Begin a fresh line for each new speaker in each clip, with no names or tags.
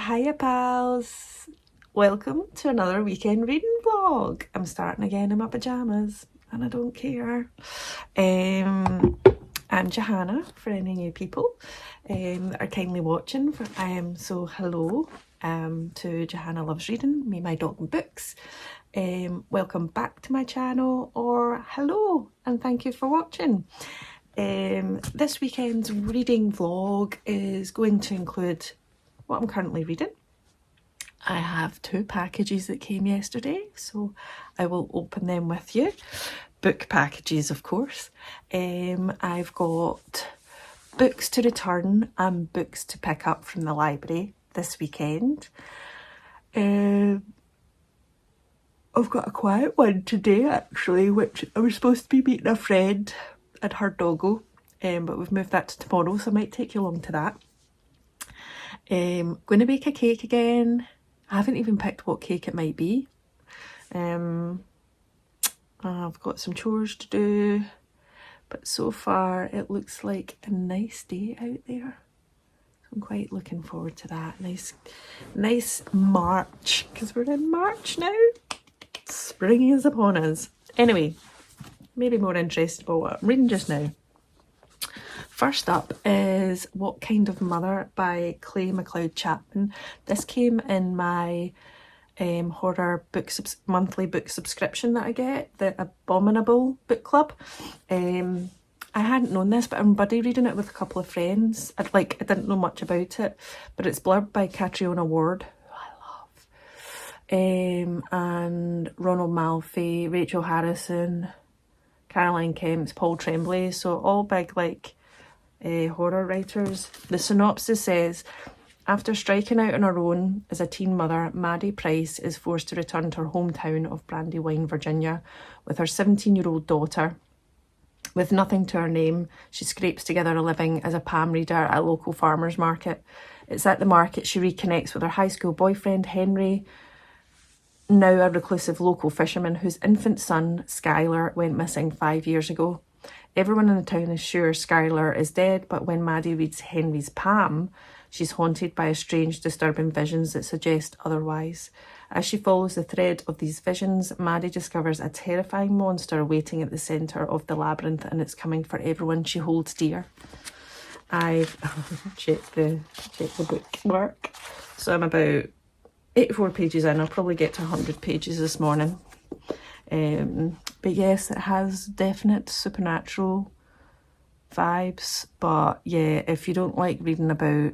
Hiya pals, welcome to another weekend reading vlog. I'm starting again in my pyjamas and I don't care. I'm Johanna for any new people that are kindly watching. So hello to Johanna Loves Reading, me, my dog and books. Welcome back to my channel, or hello and thank you for watching. This weekend's reading vlog is going to include what I'm currently reading. I have 2 packages that came yesterday, so I will open them with you. Book packages, of course. I've got books to return and books to pick up from the library this weekend. I've got a quiet one today actually, which I was supposed to be meeting a friend and her doggo, but we've moved that to tomorrow, so I might take you along to that. Going to bake a cake again. I haven't even picked what cake it might be. I've got some chores to do, but so far it looks like a nice day out there. So I'm quite looking forward to that. Nice March, because we're in March now. Spring is upon us. Anyway, maybe more interested about what I'm reading just now. First up is What Kind of Mother by McLeod Chapman. This came in my horror book monthly book subscription that I get, the Abominable Book Club. I hadn't known this, but I'm buddy reading it with a couple of friends. I didn't know much about it, but it's blurbed by Catherine Awad, who I love, and Ronald Malfi, Rachel Harrison, Caroline Kemps, Paul Tremblay, so all big horror writers. The synopsis says, after striking out on her own as a teen mother, Maddie Price is forced to return to her hometown of Brandywine, Virginia, with her 17-year-old daughter. With nothing to her name, she scrapes together a living as a palm reader at a local farmer's market. It's at the market she reconnects with her high school boyfriend, Henry, now a reclusive local fisherman whose infant son, Skylar, went missing 5 years ago. Everyone in the town is sure Skylar is dead, but when Maddie reads Henry's palm, she's haunted by strange, disturbing visions that suggest otherwise. As she follows the thread of these visions, Maddie discovers a terrifying monster waiting at the centre of the labyrinth, and it's coming for everyone she holds dear. I've checked the bookwork, so I'm about 84 pages in. I'll probably get to 100 pages this morning. But yes, it has definite supernatural vibes, but yeah, if you don't like reading about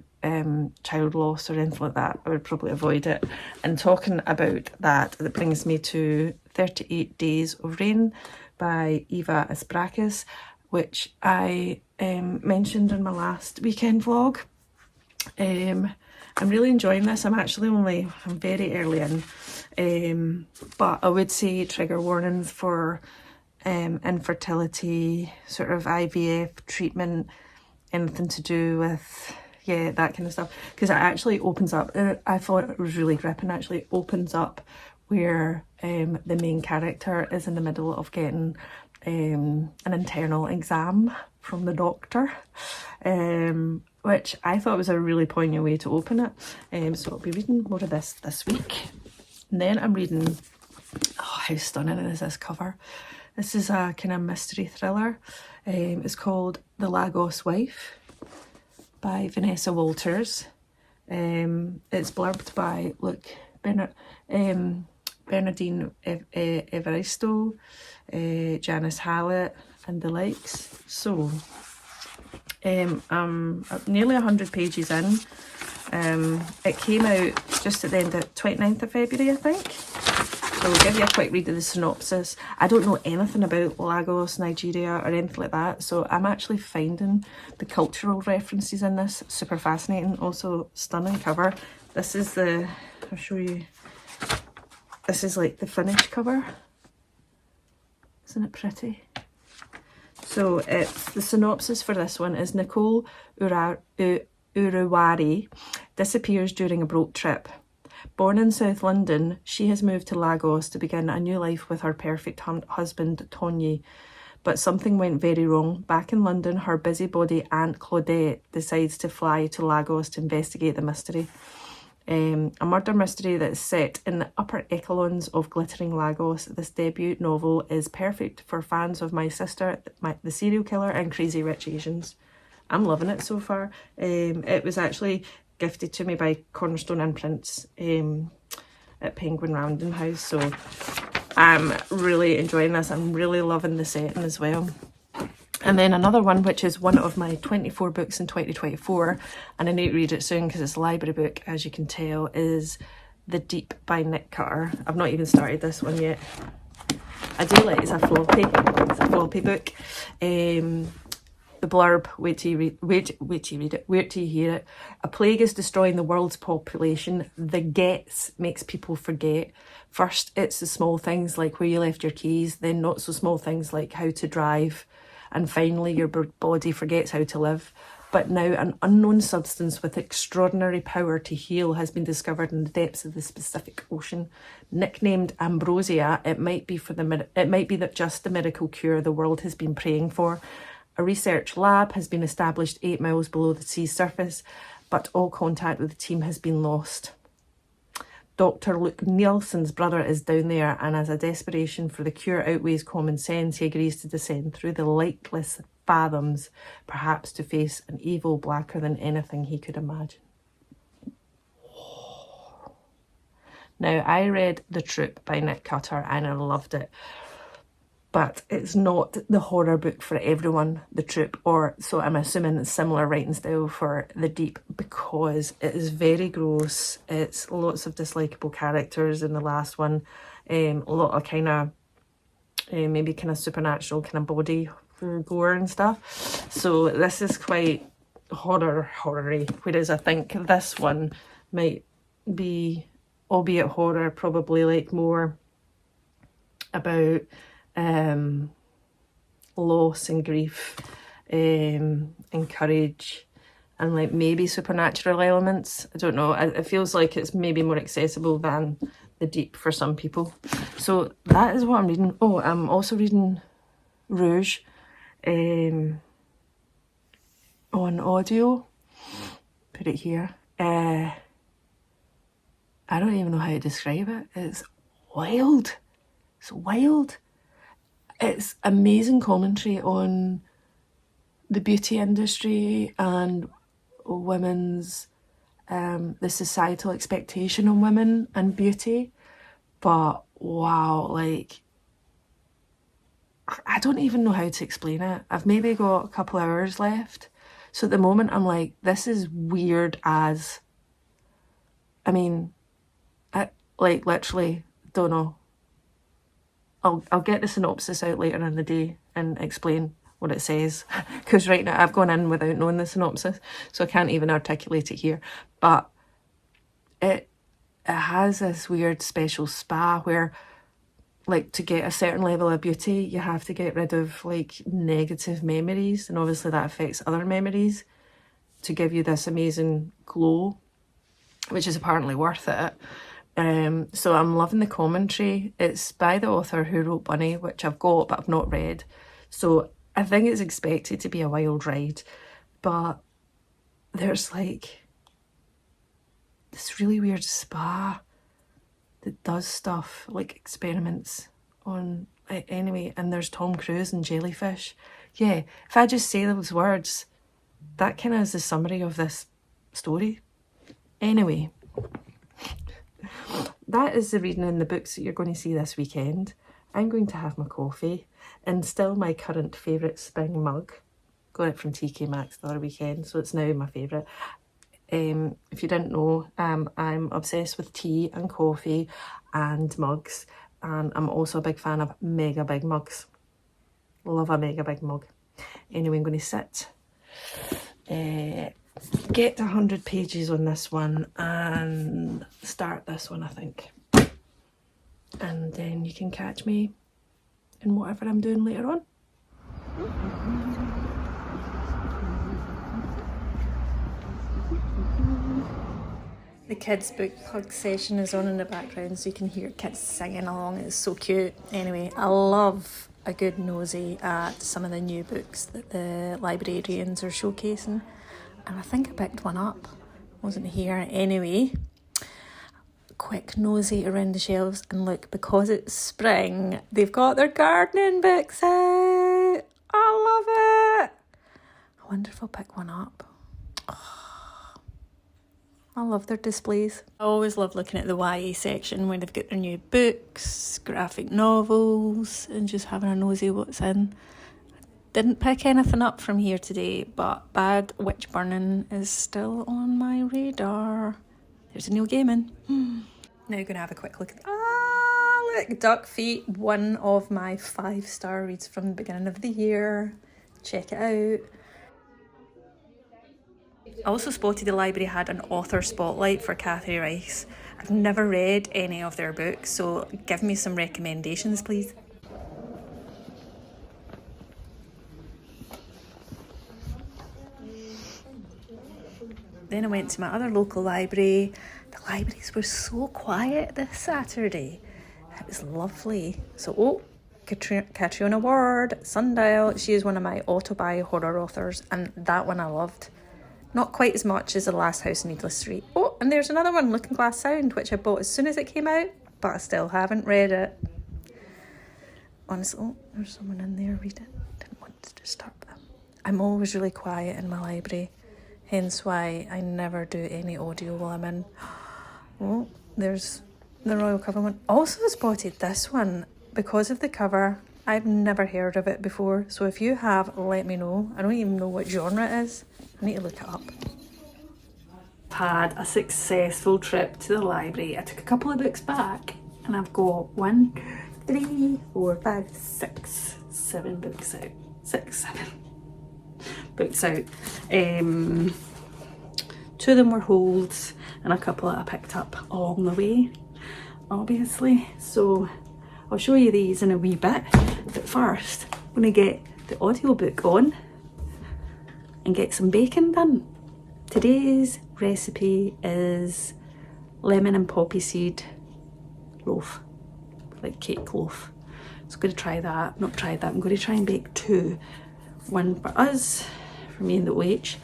child loss or anything like that, I would probably avoid it. And talking about that brings me to 38 Days of Rain by Eva Asprakis, which I mentioned in my last weekend vlog. I'm really enjoying this. I'm very early in, but I would say trigger warnings for infertility, sort of IVF treatment, anything to do with, yeah, that kind of stuff, because it actually opens up, I thought it was really gripping, actually opens up where the main character is in the middle of getting an internal exam from the doctor, which I thought was a really poignant way to open it. So I'll be reading more of this week. And then I'm reading, oh, how stunning is this cover. This is a kind of mystery thriller. It's called The Lagos Wife by Vanessa Walters. It's blurbed by, Bernardine Evaristo, Janice Hallett and the likes. So I'm nearly 100 pages in. It came out just at the end of 29th of February, I think. So I'll give you a quick read of the synopsis. I don't know anything about Lagos, Nigeria or anything like that, so I'm actually finding the cultural references in this super fascinating. Also stunning cover. This is I'll show you. This is like the finished cover. Isn't it pretty? So the synopsis for this one is Nicole Uruwari disappears during a boat trip. Born in South London, she has moved to Lagos to begin a new life with her perfect husband, Tony. But something went very wrong. Back in London, her busybody Aunt Claudette decides to fly to Lagos to investigate the mystery. A murder mystery that is set in the upper echelons of glittering Lagos. This debut novel is perfect for fans of My Sister, the Serial Killer, and Crazy Rich Asians. I'm loving it so far. It was actually gifted to me by Cornerstone Imprints at Penguin Random House, so I'm really enjoying this. I'm really loving the setting as well. And then another one, which is one of my 24 books in 2024, and I need to read it soon because it's a library book, as you can tell, is The Deep by Nick Carter. I've not even started this one yet. I do like it's a floppy book. The blurb, wait till you read it, wait till you hear it. A plague is destroying the world's population. The gets makes people forget. First, it's the small things like where you left your keys, then not so small things like how to drive, and finally your body forgets how to live. But now an unknown substance with extraordinary power to heal has been discovered in the depths of the Pacific Ocean. Nicknamed Ambrosia, it might be that just the miracle cure the world has been praying for. A research lab has been established 8 miles below the sea's surface, but all contact with the team has been lost. Dr. Luke Nielsen's brother is down there, and as a desperation for the cure outweighs common sense, he agrees to descend through the lightless fathoms, perhaps to face an evil blacker than anything he could imagine. Now, I read The Troop by Nick Carter and I loved it. But it's not the horror book for everyone, The Troop, or so I'm assuming it's similar writing style for The Deep, because it is very gross. It's lots of dislikable characters in the last one, a lot of kind of maybe kind of supernatural kind of body gore and stuff. So this is quite horror-y, whereas I think this one might be, albeit horror, probably like more about loss and grief and courage and like maybe supernatural elements. I don't know, it feels like it's maybe more accessible than The Deep for some people. So that is what I'm reading. Oh, I'm also reading Rouge on audio. Put it here. I don't even know how to describe it. It's wild. It's wild. It's amazing commentary on the beauty industry and women's, the societal expectation on women and beauty. But wow, like, I don't even know how to explain it. I've maybe got a couple hours left. So at the moment I'm like, this is weird as, I mean, I like literally don't know. I'll get the synopsis out later in the day and explain what it says, because right now I've gone in without knowing the synopsis, so I can't even articulate it here. But it has this weird special spa where, like, to get a certain level of beauty you have to get rid of like negative memories, and obviously that affects other memories to give you this amazing glow, which is apparently worth it. So I'm loving the commentary. It's by the author who wrote Bunny, which I've got but I've not read. So I think it's expected to be a wild ride. But there's like this really weird spa that does stuff, like experiments on, anyway, and there's Tom Cruise and jellyfish. Yeah, if I just say those words, that kind of is the summary of this story. Anyway. That is the reading in the books that you're going to see this weekend. I'm going to have my coffee and still my current favourite spring mug. Got it from TK Maxx the other weekend, so it's now my favourite. If you didn't know, I'm obsessed with tea and coffee and mugs, and I'm also a big fan of mega big mugs. Love a mega big mug. Anyway, I'm going to sit, get to 100 pages on this one and start this one, I think. And then you can catch me in whatever I'm doing later on. The kids' book club session is on in the background, so you can hear kids singing along. It's so cute. Anyway, I love a good nosy at some of the new books that the librarians are showcasing. And I think I picked one up. Wasn't here. Anyway,
quick nosy around the shelves and look, because it's spring, they've got their gardening books out. I love it. I wonder if I'll pick one up. I love their displays. I always love looking at the YA section when they've got their new books, graphic novels, and just having a nosy what's in. Didn't pick anything up from here today, but Bad Witch Burning is still on my radar. There's a Neil Gaiman. Now going to have a quick look at look, Duck Feet, one of my 5-star reads from the beginning of the year. Check it out. I also spotted the library had an author spotlight for Kathy Rice. I've never read any of their books, so give me some recommendations, please. Then I went to my other local library. The libraries were so quiet this Saturday. It was lovely. So, Catherine Awad, Sundial. She is one of my auto-buy horror authors, and that one I loved. Not quite as much as The Last House in Needless Street. Oh, and there's another one, Looking Glass Sound, which I bought as soon as it came out, but I still haven't read it. Honestly, oh, there's someone in there reading. Didn't want to disturb them. I'm always really quiet in my library, hence why I never do any audio while I'm in. Oh, there's the Royal Cover one. Also spotted this one because of the cover. I've never heard of it before, so if you have, let me know. I don't even know what genre it is. I need to look it up. I've had a successful trip to the library. I took a couple of books back and I've got 1, 2, 3, 4, 5, 6, 7 books out. 6, 7 books out. 2 of them were holds and a couple that I picked up along the way, obviously. So I'll show you these in a wee bit, but first I'm going to get the audiobook on and get some bacon done. Today's recipe is lemon and poppy seed loaf, like cake loaf. So I'm going to try that. Not try that, I'm going to try and bake 2. One for us, for me and the OH,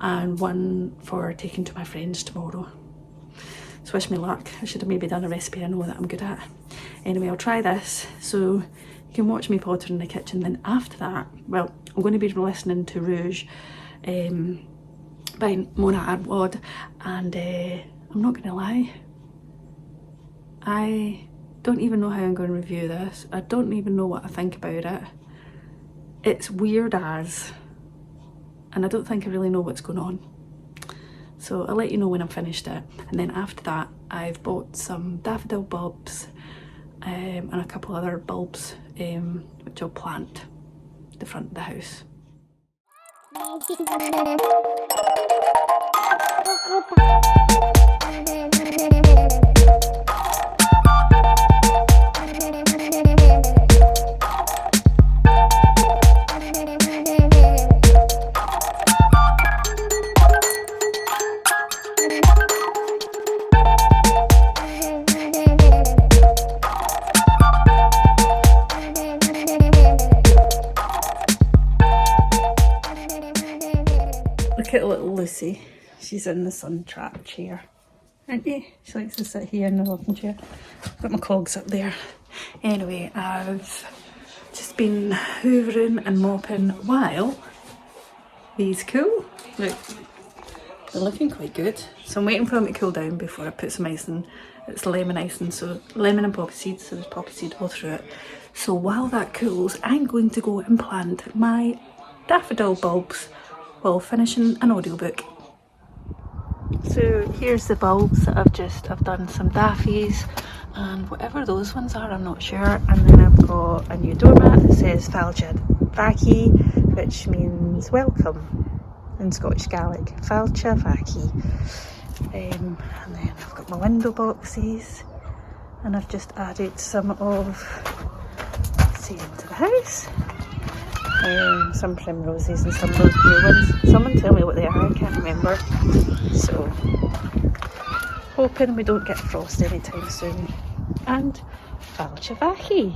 and one for taking to my friends tomorrow. So wish me luck. I should have maybe done a recipe I know that I'm good at. Anyway, I'll try this so you can watch me potter in the kitchen. Then after that, well, I'm going to be listening to Rouge by Awad, and I'm not going to lie, I don't even know how I'm going to review this. I don't even know what I think about it. It's weird as, and I don't think I really know what's going on. So I'll let you know when I've finished it. And then after that, I've bought some Daffodil Bulbs and a couple other bulbs which I'll plant at the front of the house. Look at little Lucy. She's in the sun trap chair, aren't you? She likes to sit here in the rocking chair. Got my cogs up there. Anyway, I've just been hoovering and mopping while these cool. Look, they're looking quite good. So I'm waiting for them to cool down before I put some icing. It's lemon icing, so lemon and poppy seeds, so there's poppy seed all through it. So while that cools, I'm going to go and plant my daffodil bulbs while finishing an audiobook. So here's the bulbs that I've done some daffies and whatever those ones are, I'm not sure. And then I've got a new doormat that says Falcha Vaki, which means welcome in Scottish Gaelic. Falcha Vaki. And then I've got my window boxes, and I've just added some of seed into the house. Some primroses and some of those blue ones. Someone tell me what they are, I can't remember. So, hoping we don't get frost anytime soon. And Falchavaki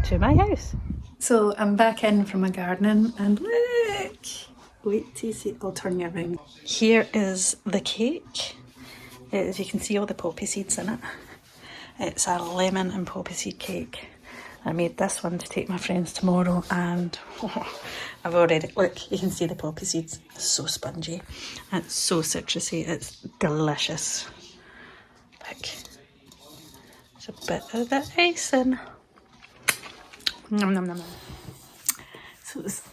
to my house. So I'm back in from my gardening, and look! Wait till you see, I'll turn you around. Here is the cake. As you can see, all the poppy seeds in it. It's a lemon and poppy seed cake. I made this one to take my friends tomorrow, and I've already, look, you can see the poppy seeds. It's so spongy and it's so citrusy. It's delicious. Look, it's a bit of the icing. Nom nom nom nom. So it's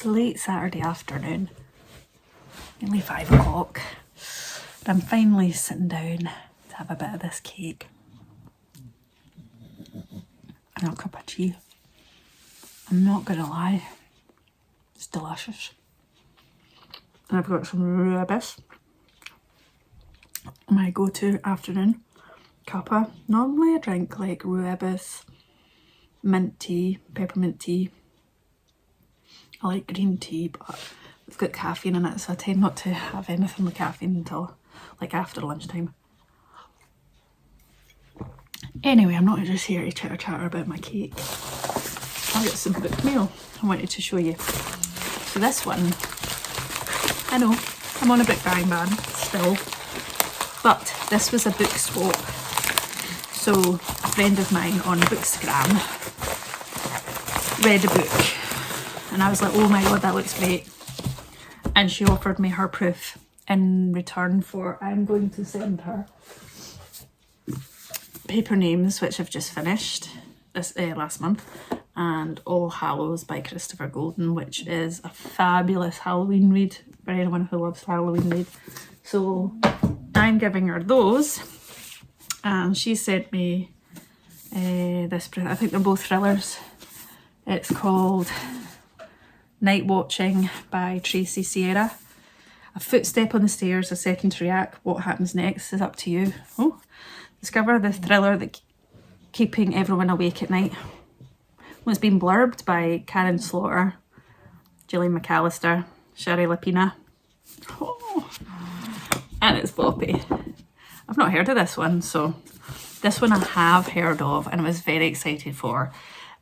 late Saturday afternoon, nearly 5 o'clock. I'm finally sitting down to have a bit of this cake and a cup of tea. I'm not gonna lie, it's delicious. And I've got some Rabess, my go-to afternoon cuppa. Normally I drink like Rabess, mint tea, peppermint tea. I like green tea, but it's got caffeine in it, so I tend not to have anything with caffeine until like after lunchtime. Anyway, I'm not just here to chatter about my cake. I've got some book mail I wanted to show you. So this one, I know, I'm on a book buying ban still, but this was a book swap. So a friend of mine on Bookstagram read a book and I was like, oh my god, that looks great. And she offered me her proof in return for, I'm going to send her Paper Names, which I've just finished this last month, and All Hallows by Christopher Golden, which is a fabulous Halloween read for anyone who loves Halloween read. So I'm giving her those, and she sent me this, I think they're both thrillers. It's called Nightwatching by Tracy Sierra. A footstep on the stairs, a second to react. What happens next is up to you. Oh, discover the thriller that keeping everyone awake at night. Well, it's been blurbed by Karen Slaughter, Gillian McAllister, Sherry Lapina. Oh, and it's boppy. I've not heard of this one, so this one I have heard of and I was very excited for.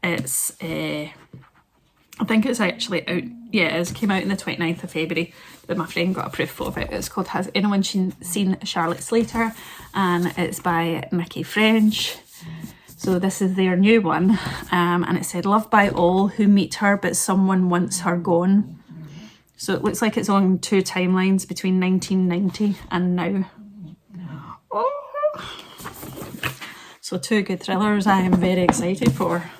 It's I think it's actually out, yeah, it came out on the 29th of February, but my friend got a proof of it. It's called Has Anyone Seen Charlotte Slater? And it's by Mickey French. So this is their new one, and it said, loved by all who meet her, but someone wants her gone. So it looks like it's on 2 timelines between 1990 and now. Oh. So 2 good thrillers I am very excited for.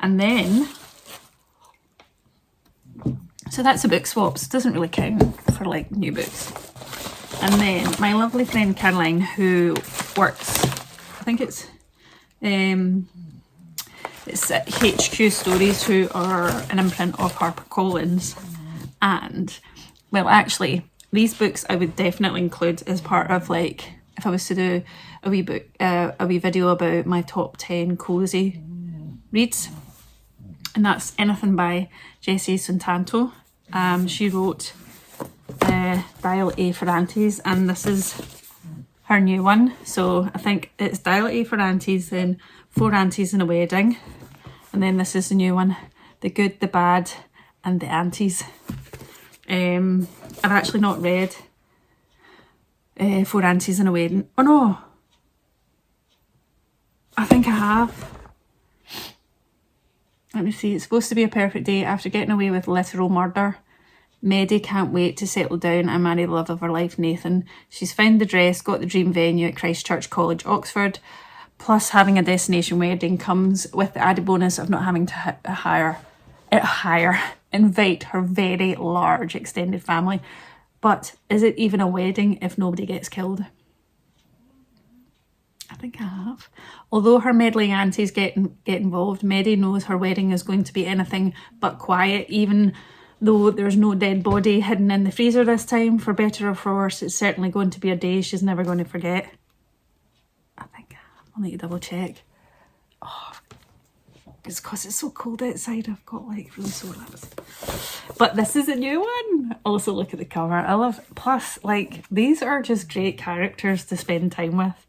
And then, so that's a book swaps, doesn't really count for like new books. And then my lovely friend Caroline, who works, I think it's HQ Stories, who are an imprint of HarperCollins. And well, actually these books I would definitely include as part of, like, if I was to do a wee book, a wee video about my top 10 cozy reads. And that's anything by Jessie Sutanto. She wrote Dial A for Aunties, and this is her new one. So I think it's Dial A for Aunties, then 4 Aunties and a Wedding, and then this is the new one, The Good, the Bad and the Aunties. I've actually not read 4 Aunties and a Wedding. Oh no, I think I have. Let me see, it's supposed to be a perfect day after getting away with literal murder. Maddie can't wait to settle down and marry the love of her life, Nathan. She's found the dress, got the dream venue at Christchurch College, Oxford. Plus, having a destination wedding comes with the added bonus of not having to invite her very large extended family. But is it even a wedding if nobody gets killed? I think I have. Although her meddling aunties get involved, Maddie knows her wedding is going to be anything but quiet, even though there's no dead body hidden in the freezer this time. For better or for worse, it's certainly going to be a day she's never going to forget. I think I'll need to double check. Oh, it's because it's so cold outside. I've got like really sore lips. But this is a new one. Also, look at the cover. I love, plus, like, these are just great characters to spend time with.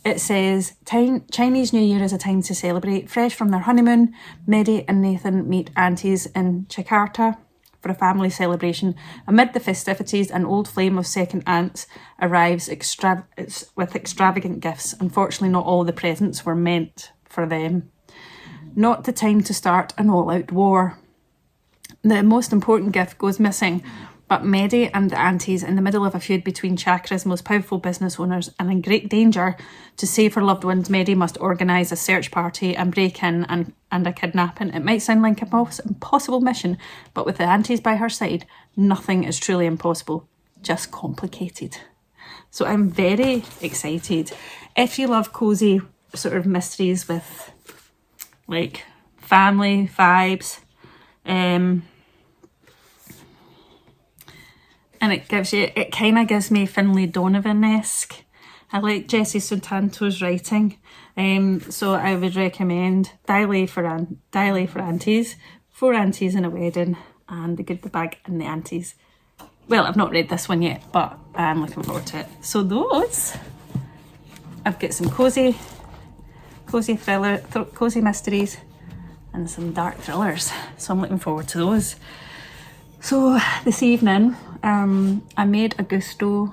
It says, Chinese New Year is a time to celebrate. Fresh from their honeymoon, Maddie and Nathan meet aunties in Jakarta
for a family celebration. Amid the festivities, an old flame of second aunts arrives with extravagant gifts. Unfortunately, not all the presents were meant for them. Not the time to start an all-out war. The most important gift goes missing, but Maddie and the Aunties, in the middle of a feud between Chakra's most powerful business owners and in great danger to save her loved ones, Maddie must organise a search party and break in and a kidnapping. It might sound like a impossible mission, but with the Aunties by her side, nothing is truly impossible, just complicated. So I'm very excited. If you love cosy sort of mysteries with like family vibes, and it kind of gives me Finlay Donovan-esque. I like Jessie Sutanto's writing, so I would recommend Diley for Aunties, 4 Aunties in a Wedding, and The Good, the Bad and the Aunties. Well, I've not read this one yet, but I'm looking forward to it. So those, I've got some cozy thriller, cozy mysteries, and some dark thrillers. So I'm looking forward to those. So this evening, I made a gusto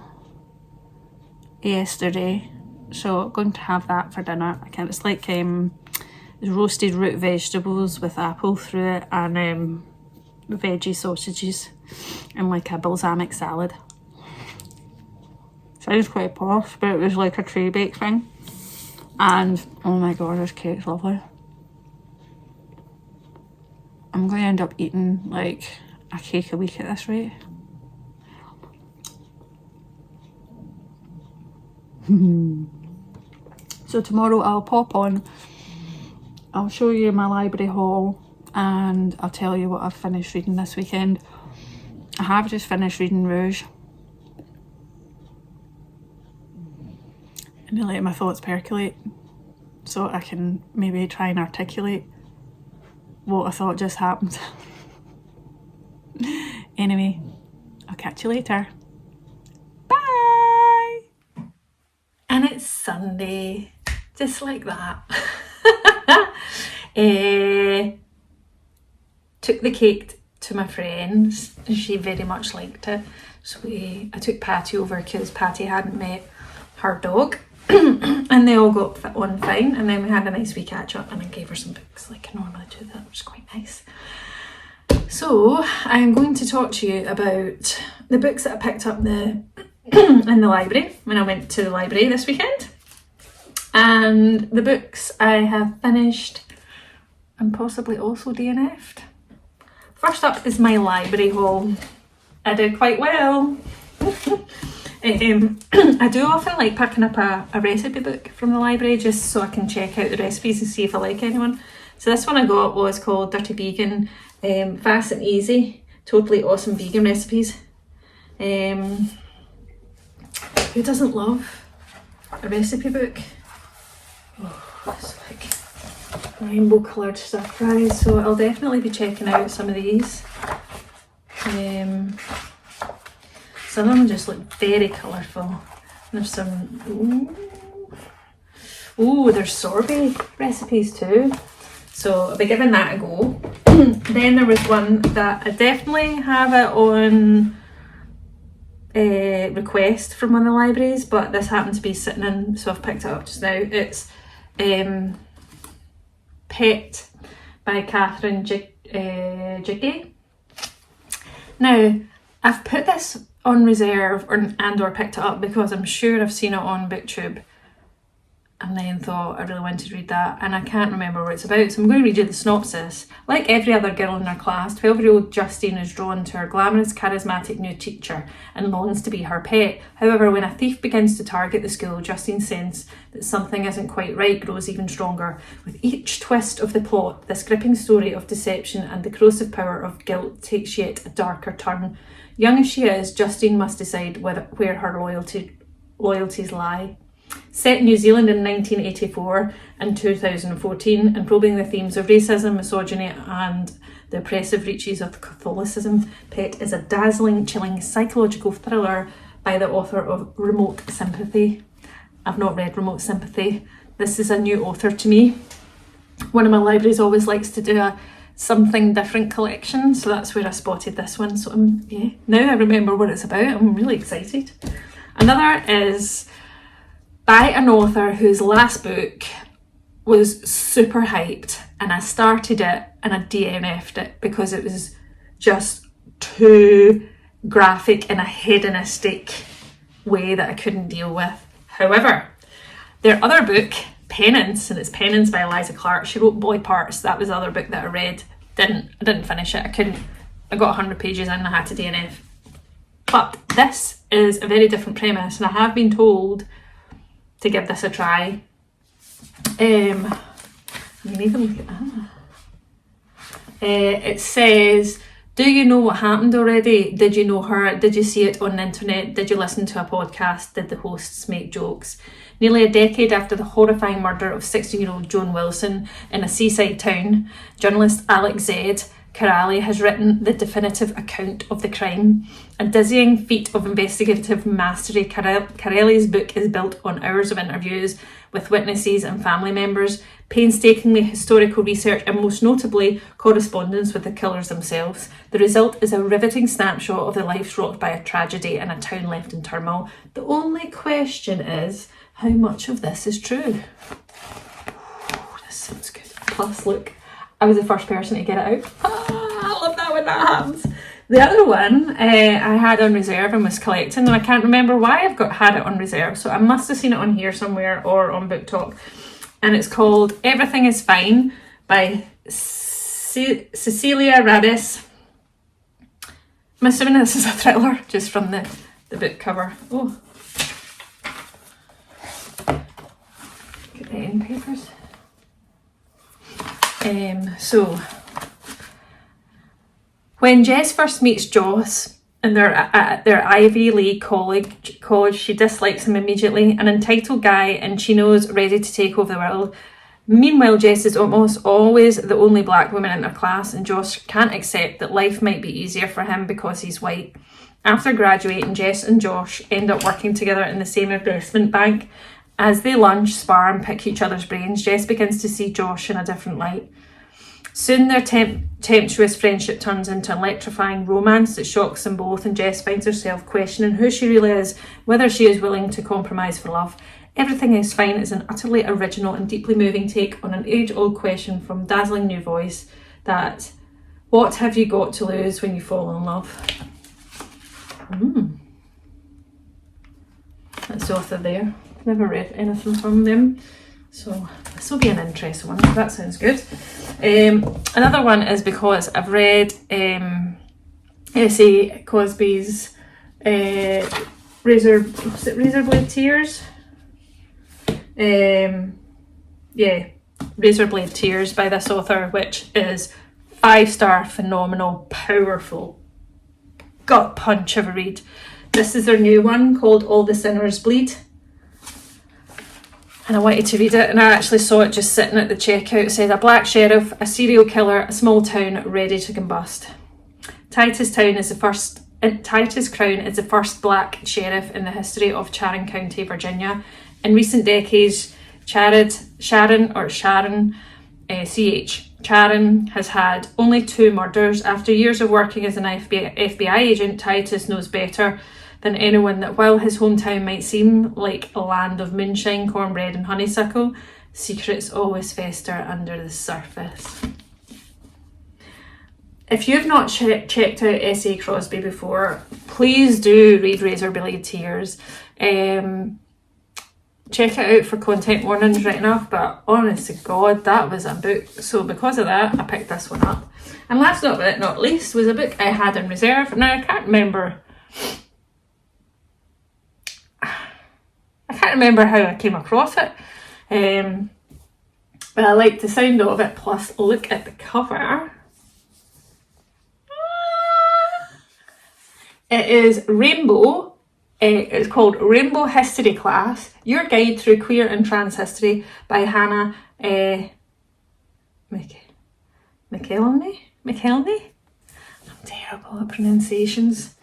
yesterday, so I'm going to have that for dinner. It's like roasted root vegetables with apple through it and veggie sausages and like a balsamic salad. Sounds quite posh, but it was like a tray bake thing. And oh my god, this cake's lovely. I'm going to end up eating like a cake a week at this rate. So tomorrow I'll pop on, I'll show you my library haul, and I'll tell you what I've finished reading this weekend. I have just finished reading Rouge. And let my thoughts percolate so I can maybe try and articulate what I thought just happened. Anyway, I'll catch you later. Bye! And it's Sunday, just like that. Took the cake to my friend's and she very much liked it. So I took Patty over because Patty hadn't met her dog. And they all got on fine, and then we had a nice wee catch up and I gave her some books like I normally do. That was quite nice. So I'm going to talk to you about the books that I picked up in the library when I went to the library this weekend, and the books I have finished and possibly also DNF'd. First up is my library haul. I did quite well. I do often like picking up a recipe book from the library just so I can check out the recipes and see if I like anyone. So this one I got was called Dirty Vegan, fast and easy, totally awesome vegan recipes. Who doesn't love a recipe book? Oh, it's like rainbow coloured stuff, guys. So I'll definitely be checking out some of these. Some of them just look very colourful. There's some, there's sorbet recipes too. So I'll be giving that a go. Then there was one that I definitely have it on request from one of the libraries, but this happened to be sitting in, so I've picked it up just now. It's Pet by Catherine Chidgey. Now, I've put this on reserve or picked it up because I'm sure I've seen it on BookTube and then thought I really wanted to read that, and I can't remember what it's about, so I'm going to read you the synopsis. Like every other girl in her class, 12-year-old Justine is drawn to her glamorous, charismatic new teacher and longs to be her pet. However, when a thief begins to target the school, Justine's sense that something isn't quite right grows even stronger. With each twist of the plot, this gripping story of deception and the corrosive power of guilt takes yet a darker turn. Young as she is, Justine must decide where her loyalties lie. Set in New Zealand in 1984 and 2014, and probing the themes of racism, misogyny and the oppressive reaches of Catholicism, Pet is a dazzling, chilling psychological thriller by the author of Remote Sympathy. I've not read Remote Sympathy. This is a new author to me. One of my libraries always likes to do a something different collection, so that's where I spotted this one. So now I remember what it's about. I'm really excited. Another is by an author whose last book was super hyped, and I started it and I DNF'd it because it was just too graphic in a hedonistic way that I couldn't deal with. However, their other book, Penance, and it's Penance by Eliza Clark. She wrote Boy Parts. That was the other book that I read. I didn't finish it. I got 100 pages in and I had to DNF. But this is a very different premise, and I have been told to give this a try. You can even look at that. It says, do you know what happened already? Did you know her? Did you see it on the internet? Did you listen to a podcast? Did the hosts make jokes? Nearly a decade after the horrifying murder of 16-year-old Joan Wilson in a seaside town, journalist Alex Z. Corrali has written the definitive account of the crime. A dizzying feat of investigative mastery, Corrali's book is built on hours of interviews with witnesses and family members, painstakingly historical research, and most notably correspondence with the killers themselves. The result is a riveting snapshot of the lives rocked by a tragedy and a town left in turmoil. The only question is, how much of this is true? This sounds good. Plus, look, I was the first person to get it out. I love that when that happens. The other one I had on reserve and was collecting, and I can't remember why had it on reserve, so I must have seen it on here somewhere or on Book Talk. And it's called Everything is Fine by Cecilia Rabess. I'm assuming this is a thriller just from the book cover. Oh, get the end papers. So when Jess first meets Joss and they're at their Ivy League college, she dislikes him immediately, an entitled guy and chinos ready to take over the world. Meanwhile, Jess is almost always the only black woman in her class, and Joss can't accept that life might be easier for him because he's white. After graduating, Jess and Josh end up working together in the same investment bank. As they lunch, spar and pick each other's brains, Jess begins to see Josh in a different light. Soon their tempestuous friendship turns into electrifying romance that shocks them both, and Jess finds herself questioning who she really is, whether she is willing to compromise for love. Everything is Fine is an utterly original and deeply moving take on an age-old question from dazzling new voice that, what have you got to lose when you fall in love? That's the author there. Never read anything from them, so this will be an interesting one. That sounds good. Another one is because I've read S.A. Cosby's Razor Blade Tears. Razor Blade Tears by this author, which is 5-star, phenomenal, powerful, gut punch of a read. This is their new one called All the Sinners Bleed. And I wanted to read it, and I actually saw it just sitting at the checkout. It said, a black sheriff, a serial killer, a small town ready to combust. Titus Crown is the first black sheriff in the history of Chatham County, Virginia. In recent decades, Chatham has had only 2 murders. After years of working as an FBI agent, Titus knows better than anyone that while his hometown might seem like a land of moonshine, cornbread and honeysuckle, secrets always fester under the surface. If you've not checked out S.A. Crosby before, please do read Razor Blade Tears. Check it out for content warnings right enough, but honest to God, that was a book. So because of that, I picked this one up. And last but not least was a book I had in reserve. Now, I can't remember how I came across it, but I like the sound of it. Plus, look at the cover. It is Rainbow. It's called Rainbow History Class, Your Guide Through Queer and Trans History by Hannah McElhinney? I'm terrible at pronunciations.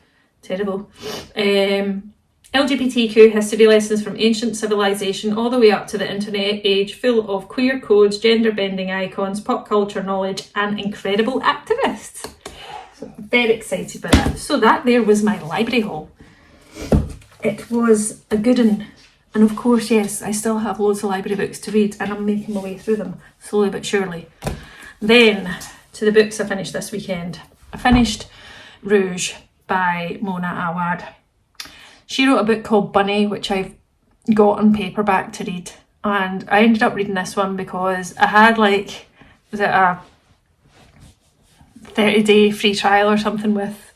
Terrible. LGBTQ history lessons from ancient civilization all the way up to the internet age, full of queer codes, gender bending icons, pop culture knowledge, and incredible activists. So I'm very excited by that. So that there was my library haul. It was a good one. And of course, yes, I still have loads of library books to read, and I'm making my way through them slowly but surely. Then to the books I finished this weekend. I finished Rouge by Mona Awad. She wrote a book called Bunny, which I've got on paperback to read. And I ended up reading this one because I had was it a 30-day free trial or something with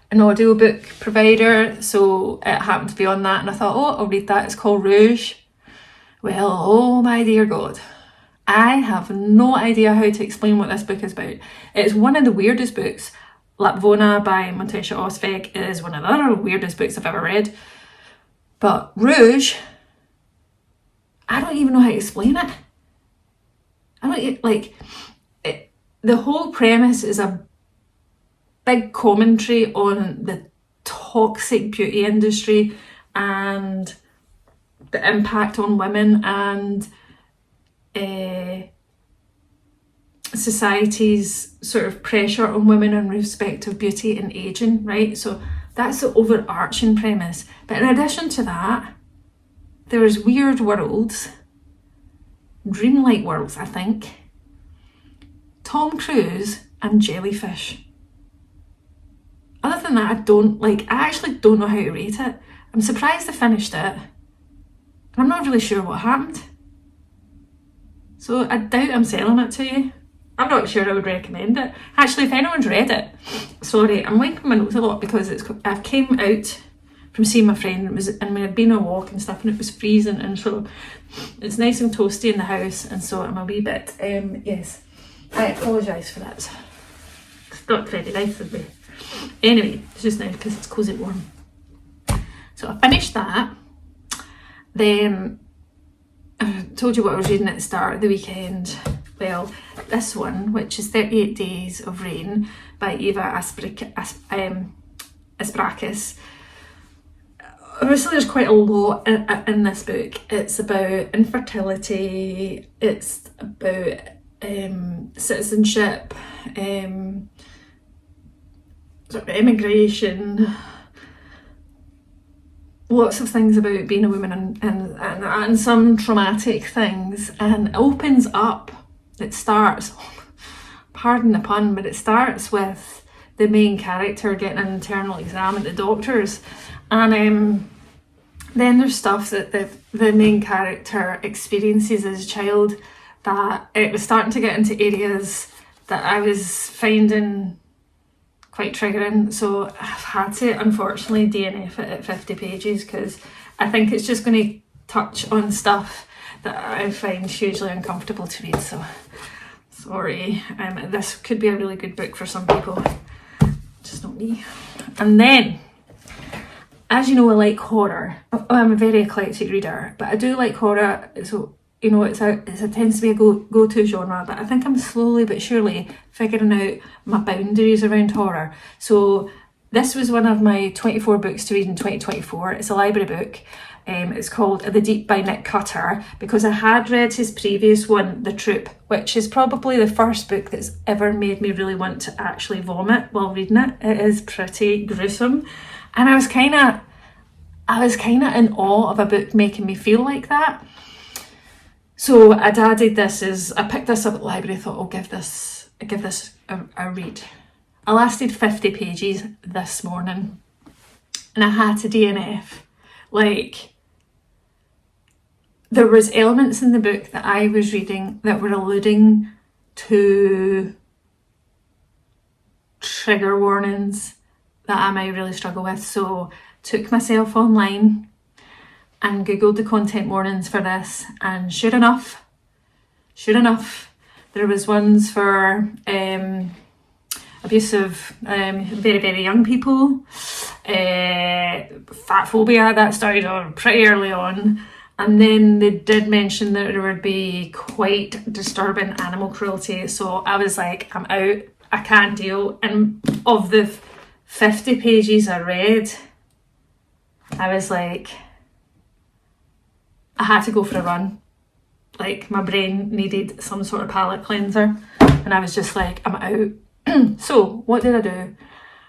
an audiobook provider. So it happened to be on that and I thought, oh, I'll read that. It's called Rouge. Well, oh my dear God. I have no idea how to explain what this book is about. It's one of the weirdest books. Lapvona by Montesha Osveg is one of the other weirdest books I've ever read. But Rouge, I don't even know how to explain it. The whole premise is a big commentary on the toxic beauty industry and the impact on women and society's sort of pressure on women in respect of beauty and aging, right? So that's the overarching premise. But in addition to that, there's weird worlds, dreamlike worlds, I think, Tom Cruise and jellyfish. Other than that, I actually don't know how to rate it. I'm surprised I finished it, and I'm not really sure what happened. So I doubt I'm selling it to you. I'm not sure I would recommend it. Actually, if anyone's read it, sorry, I'm wiping my nose a lot because I came out from seeing my friend and we had been on a walk and stuff and it was freezing, and so it's nice and toasty in the house, and so I'm a wee bit, yes, I apologise for that. It's not very nice of me. Anyway, it's just nice because it's cosy and warm. So I finished that. Then I told you what I was reading at the start of the weekend. Well, this one, which is 38 Days of Rain by Eva Asprakis. Obviously there's quite a lot in this book. It's about infertility, it's about citizenship, sort of immigration, lots of things about being a woman and some traumatic things, and opens up. It starts, pardon the pun, but it starts with the main character getting an internal exam at the doctor's, and then there's stuff that the main character experiences as a child that it was starting to get into areas that I was finding quite triggering, so I've had to unfortunately DNF it at 50 pages because I think it's just going to touch on stuff that I find hugely uncomfortable to read, so sorry. This could be a really good book for some people, just not me. And then, as you know, I like horror. I'm a very eclectic reader, but I do like horror, so you know, it tends to be a go-to genre, but I think I'm slowly but surely figuring out my boundaries around horror. So this was one of my 24 books to read in 2024. It's a library book. It's called The Deep by Nick Cutter, because I had read his previous one, The Troop, which is probably the first book that's ever made me really want to actually vomit while reading it. It is pretty gruesome. And I was kind of in awe of a book making me feel like that. So I added this as, I picked this up at the library, I thought I'll give this a read. I lasted 50 pages this morning and I had to DNF. There was elements in the book that I was reading that were alluding to trigger warnings that I might really struggle with. So took myself online and googled the content warnings for this, and sure enough, there was ones for abuse of very, very young people, fat phobia, that started on pretty early on, and then they did mention that there would be quite disturbing animal cruelty. So I was like, I'm out, I can't deal. And of the 50 pages I read, I was like, I had to go for a run. Like, my brain needed some sort of palate cleanser, and I was just like, I'm out. So what did I do?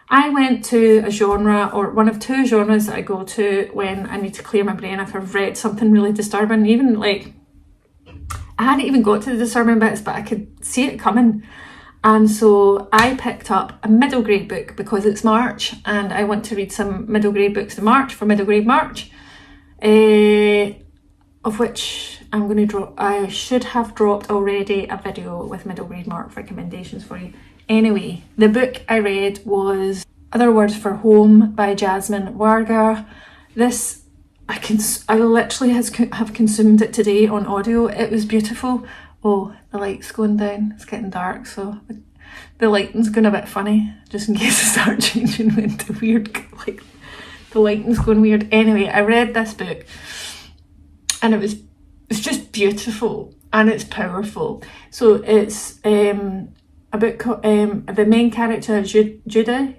I went to a genre, or one of two genres that I go to when I need to clear my brain if I've read something really disturbing. Even like, I hadn't even got to the disturbing bits, but I could see it coming. And so I picked up a middle grade book because it's March and I want to read some middle grade books in March for middle grade March, of which I'm going to drop. I should have dropped already a video with middle grade March recommendations for you. Anyway, the book I read was Other Words for Home by Jasmine Warga. This, I literally have consumed it today on audio. It was beautiful. Oh, the light's going down. It's getting dark, so the lighting's going a bit funny, just in case I start changing into weird, like the lighting's going weird. Anyway, I read this book and it's just beautiful and it's powerful. So it's a book called, the main character is Judy.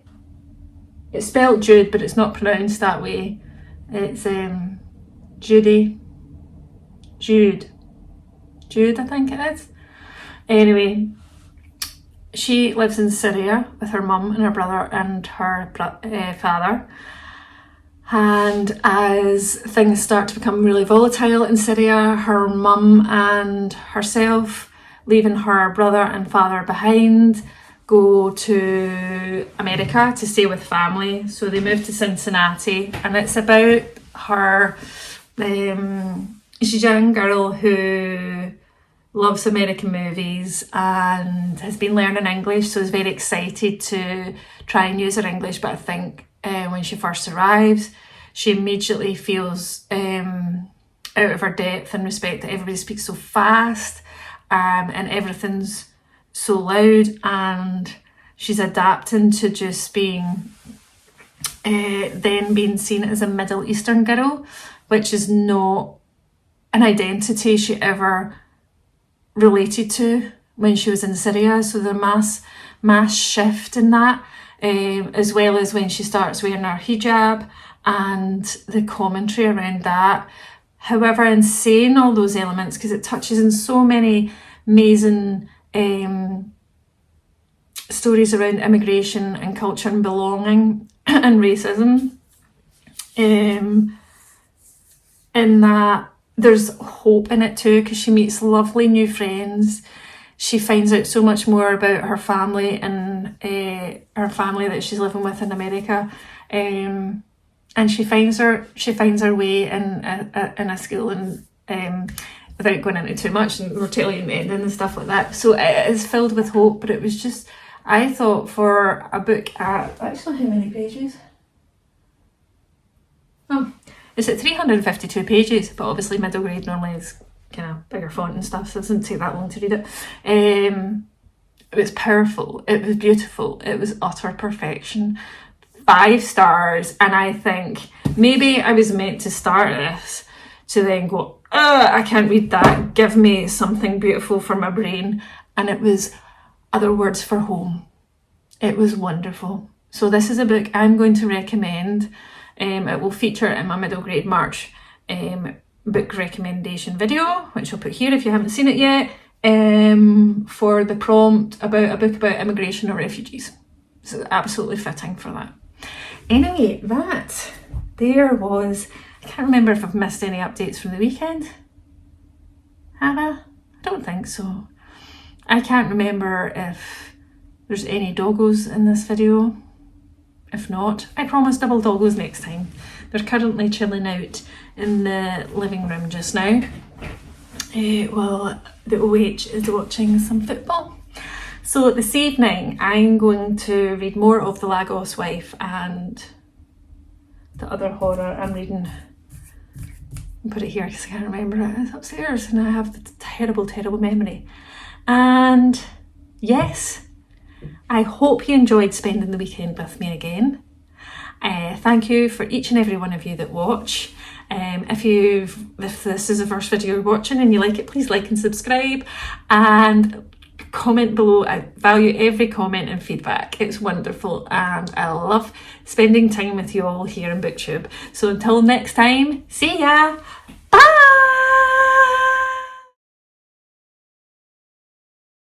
It's spelled Jude, but it's not pronounced that way. It's Jude, I think it is. Anyway, she lives in Syria with her mum and her brother and her father. And as things start to become really volatile in Syria, her mum and herself, leaving her brother and father behind, go to America to stay with family. So they move to Cincinnati, and it's about her. She's a young girl who loves American movies and has been learning English, so is very excited to try and use her English. But I think when she first arrives, she immediately feels out of her depth in respect that everybody speaks so fast. And everything's so loud, and she's adapting to just being then being seen as a Middle Eastern girl, which is not an identity she ever related to when she was in Syria. So the mass shift in that, as well as when she starts wearing her hijab and the commentary around that. However, in saying all those elements, because it touches in so many amazing stories around immigration and culture and belonging and racism, in that there's hope in it too, because she meets lovely new friends. She finds out so much more about her family and her family that she's living with in America. And she finds her way in a school, and without going into too much, and we're telling you the ending and stuff like that. So it is filled with hope, but it was just, I thought, for a book at, actually, how many pages? Oh, it's at 352 pages, but obviously middle grade normally is kind of bigger font and stuff, so it doesn't take that long to read it. It was powerful, it was beautiful, it was utter perfection. 5 stars, and I think maybe I was meant to start this to then go, I can't read that, give me something beautiful for my brain. And it was Other Words for Home. It was wonderful. So this is a book I'm going to recommend. It will feature in my middle grade March book recommendation video, which I'll put here if you haven't seen it yet, for the prompt about a book about immigration or refugees. So absolutely fitting for that. Anyway, there was, I can't remember if I've missed any updates from the weekend. Have I? I don't think so. I can't remember if there's any doggos in this video. If not, I promise double doggos next time. They're currently chilling out in the living room just now. Well, the OH is watching some football. So this evening I'm going to read more of The Lagos Wife and the other horror I'm reading. I'll put it here because I can't remember it. It's upstairs and I have the terrible memory. And yes, I hope you enjoyed spending the weekend with me again. Thank you for each and every one of you that watch. If this is the first video you're watching and you like it, please like and subscribe. And comment below. I value every comment and feedback. It's wonderful, and I love spending time with you all here in BookTube. So until next time, see ya! Bye!